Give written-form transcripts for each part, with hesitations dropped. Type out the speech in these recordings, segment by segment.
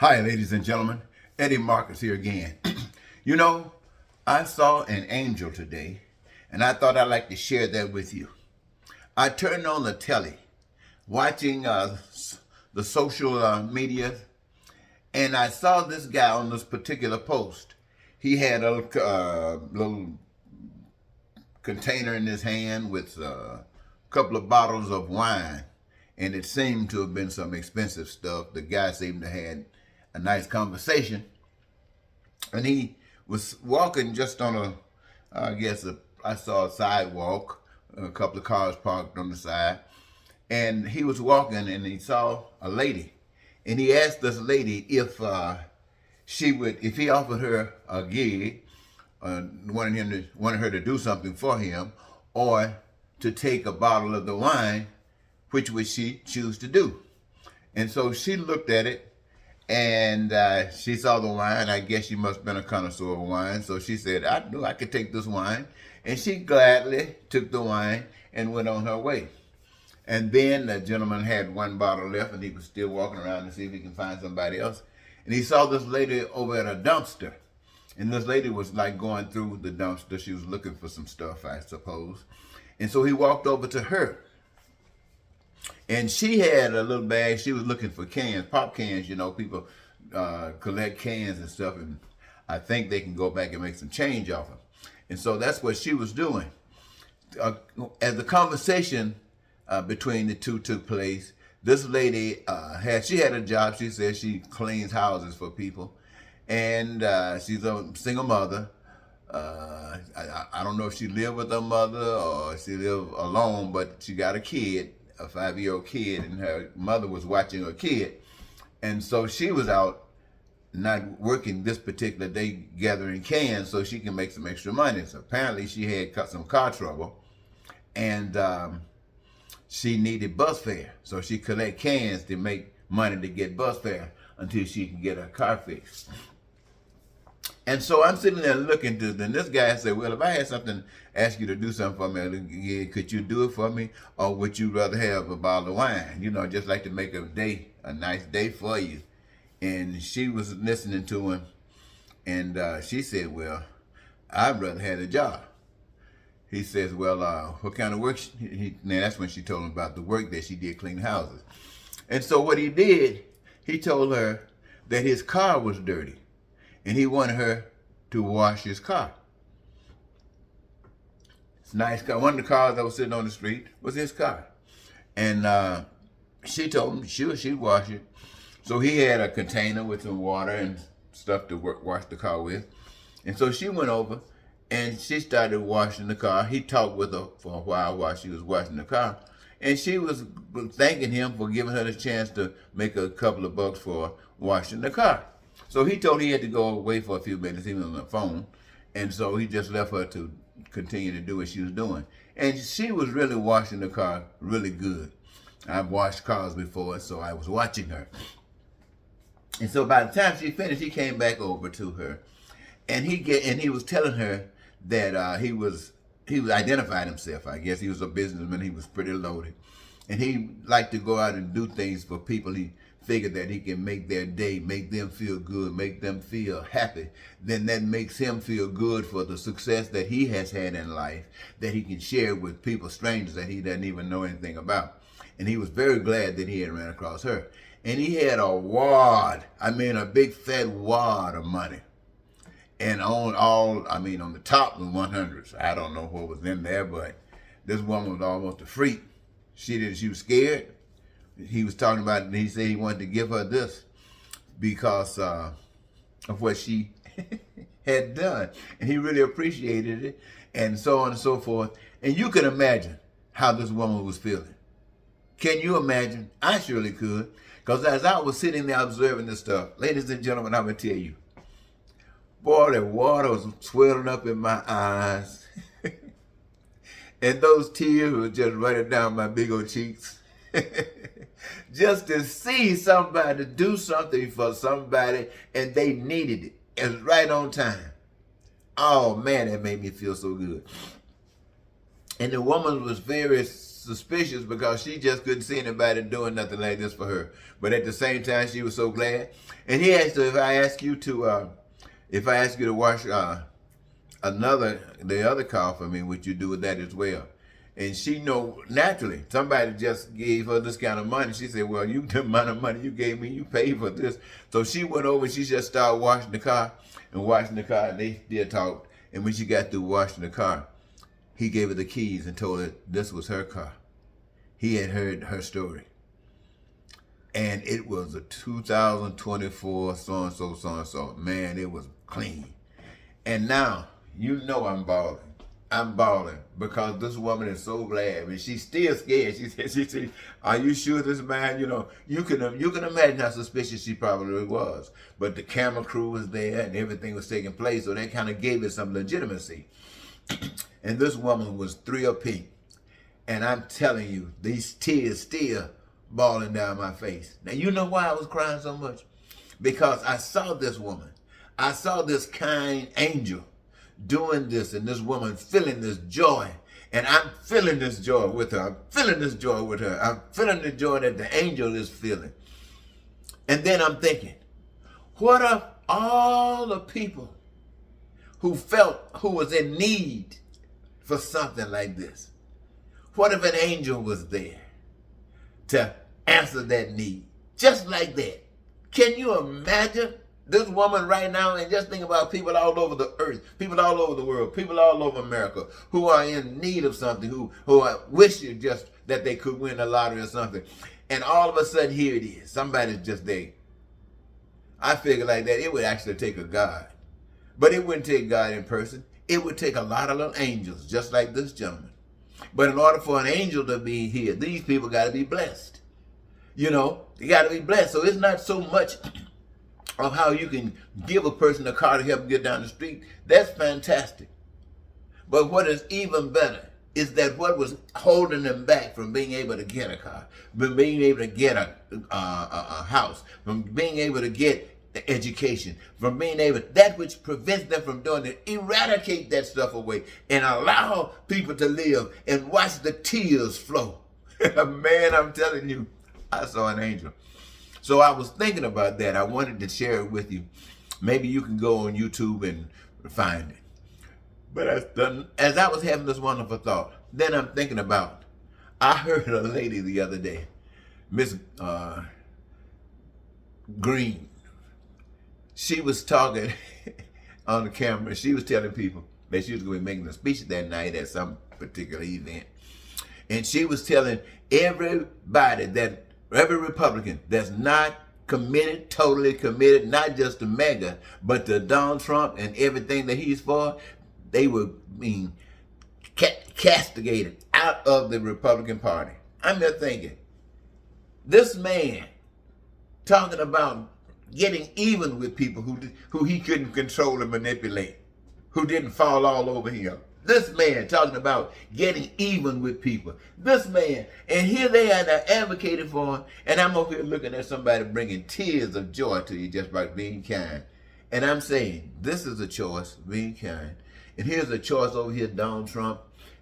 Hi, ladies and gentlemen. Eddie Marcus here again. You know, I saw an angel today, and I thought I'd like to share that with you. I turned on the telly, watching the social media, and I saw this guy on this particular post. He had a little container in his hand with a couple of bottles of wine, and it seemed to have been some expensive stuff. The guy seemed to have had a nice conversation, and he was walking just on I saw a sidewalk, a couple of cars parked on the side, and he was walking and he saw a lady, and he asked this lady if if he offered her a gig, wanted her to do something for him, or to take a bottle of the wine, which would she choose to do? And so she looked at it, and she saw the wine. I guess she must have been a connoisseur of wine. So she said, I knew I could take this wine. And she gladly took the wine and went on her way. And then the gentleman had one bottle left, and he was still walking around to see if he can find somebody else. And he saw this lady over at a dumpster. And this lady was like going through the dumpster. She was looking for some stuff, I suppose. And so he walked over to her. And she had a little bag. She was looking for cans, pop cans. You know, people collect cans and stuff, and I think they can go back and make some change off them. And so that's what she was doing. As the conversation between the two took place, this lady had a job. She said she cleans houses for people, and she's a single mother. I don't know if she lived with her mother or she lived alone, but she got a kid, a 5-year-old kid, and her mother was watching her kid. And so she was out not working this particular day gathering cans so she can make some extra money. So apparently she had some car trouble, and she needed bus fare. So she collect cans to make money to get bus fare until she can get her car fixed. And so I'm sitting there looking to, then this guy said, well, if I had something, ask you to do something for me, could you do it for me? Or would you rather have a bottle of wine? You know, just like to make a nice day for you. And she was listening to him, and she said, well, I'd rather have a job. He says, well, what kind of work? Now that's when she told him about the work that she did clean houses. And so what he did, he told her that his car was dirty, and he wanted her to wash his car. It's a nice car. One of the cars that was sitting on the street was his car. And she told him she'd wash it. So he had a container with some water and stuff to wash the car with. And so she went over and she started washing the car. He talked with her for a while she was washing the car. And she was thanking him for giving her the chance to make a couple of bucks for washing the car. So he told her he had to go away for a few minutes. He was on the phone. And so he just left her to continue to do what she was doing. And she was really washing the car really good. I've washed cars before, so I was watching her. And so by the time she finished, he came back over to her. And he was telling her that he identified himself. I guess he was a businessman. He was pretty loaded. And he liked to go out and do things for people. He figured that he can make their day, make them feel good, make them feel happy. Then that makes him feel good for the success that he has had in life, that he can share with people, strangers that he doesn't even know anything about. And he was very glad that he had ran across her. And he had a wad, a big fat wad of money. And on the top was 100s. I don't know what was in there, but this woman was almost a freak. She was scared. He was talking about it, and he said he wanted to give her this because of what she had done. And he really appreciated it, and so on and so forth. And you can imagine how this woman was feeling. Can you imagine? I surely could. Because as I was sitting there observing this stuff, ladies and gentlemen, I'm going to tell you, boy, the water was swelling up in my eyes. And those tears were just running down my big old cheeks. Just to see somebody do something for somebody and they needed it. It was right on time. Oh man, that made me feel so good. And the woman was very suspicious because she just couldn't see anybody doing nothing like this for her. But at the same time, she was so glad. And he asked her, if I ask you to wash the other car for me, would you do with that as well? And she know naturally somebody just gave her this kind of money. She said, well, the amount of money you gave me, you paid for this. So she went over, she just started washing the car, and they did talk. And when she got through washing the car, he gave her the keys and told her this was her car. He had heard her story. And it was a 2024 so-and-so, so-and-so. Man, it was clean. And now, you know I'm balling. I'm balling because this woman is so glad. I mean, she's still scared. She said, are you sure this man, you can imagine how suspicious she probably was. But the camera crew was there and everything was taking place, so that kind of gave it some legitimacy. And this woman was thrilled pink. And I'm telling you, these tears still balling down my face. Now, you know why I was crying so much? Because I saw this woman. I saw this kind angel doing this, and this woman feeling this joy. And I'm feeling this joy with her. I'm feeling this joy with her. I'm feeling the joy that the angel is feeling. And then I'm thinking, what of all the people who was in need for something like this? What if an angel was there to answer that need? Just like that. Can you imagine this woman right now? And just think about people all over the earth, people all over the world, people all over America who are in need of something, who are wishing just that they could win the lottery or something. And all of a sudden, here it is. Somebody's just there. I figure like that, it would actually take a God. But it wouldn't take God in person. It would take a lot of little angels, just like this gentleman. But in order for an angel to be here, these people got to be blessed. They got to be blessed. So it's not so much of how you can give a person a car to help them get down the street. That's fantastic. But what is even better is that what was holding them back from being able to get a car, from being able to get a house, from being able to get education, from being able, that which prevents them from doing it, eradicate that stuff away and allow people to live and watch the tears flow. Man, I'm telling you, I saw an angel. So I was thinking about that. I wanted to share it with you. Maybe you can go on YouTube and find it. But as I was having this wonderful thought, then I'm thinking about, I heard a lady the other day, Miss Green. She was talking on the camera. She was telling people that she was going to be making a speech that night at some particular event. And she was telling everybody that every Republican that's not committed, totally committed, not just to MAGA, but to Donald Trump and everything that he's for, they were being castigated out of the Republican Party. I'm just thinking, this man talking about getting even with people who he couldn't control and manipulate, who didn't fall all over him. This man talking about getting even with people. This man, and here they are now advocating for him, and I'm over here looking at somebody bringing tears of joy to you just by being kind. And I'm saying, this is a choice, being kind. And here's a choice over here, Donald Trump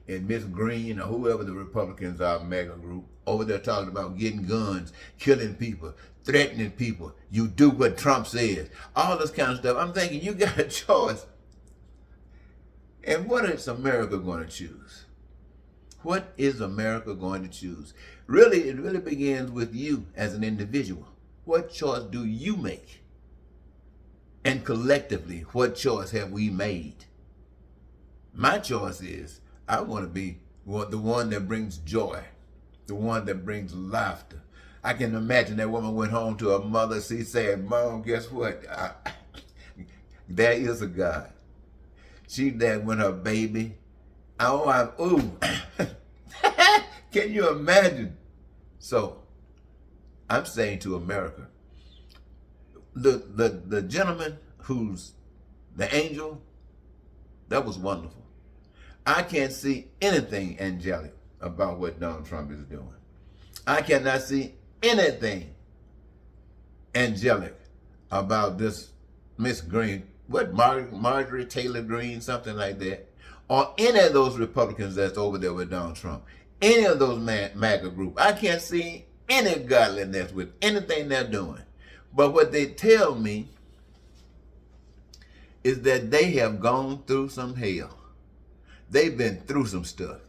and Miss Green or whoever the Republicans are, MAGA group, over there talking about getting guns, killing people, threatening people. You do what Trump says. All this kind of stuff. I'm thinking, you got a choice. And what is America going to choose? What is America going to choose? Really, it really begins with you as an individual. What choice do you make? And collectively, what choice have we made? My choice is, I want to be the one that brings joy, the one that brings laughter. I can imagine that woman went home to her mother. She said, Mom, guess what? There is a God. She there with her baby. Ooh. Can you imagine? So, I'm saying to America, the gentleman who's the angel, that was wonderful. I can't see anything angelic about what Donald Trump is doing. I cannot see anything angelic about this Miss Green, Marjorie Taylor Greene, something like that, or any of those Republicans that's over there with Donald Trump. any of those MAGA group. I can't see any godliness with anything they're doing. But what they tell me is that they have gone through some hell. They've been through some stuff.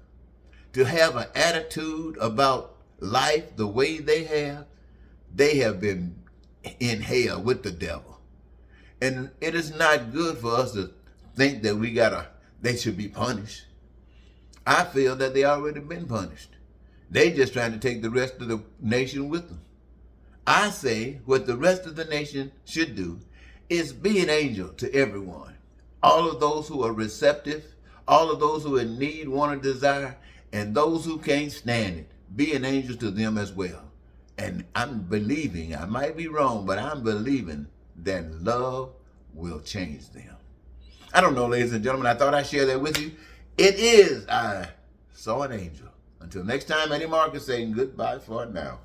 To have an attitude about life the way they have been in hell with the devil. And it is not good for us to think that they should be punished. I feel that they already been punished. They just trying to take the rest of the nation with them. I say what the rest of the nation should do is be an angel to everyone. All of those who are receptive, all of those who in need, want, and desire, and those who can't stand it, be an angel to them as well. And I'm believing, I might be wrong, but I'm believing that love will change them. I don't know, ladies and gentlemen, I thought I'd share that with you. It is I Saw an Angel. Until next time, Eddie Marcus saying goodbye for now.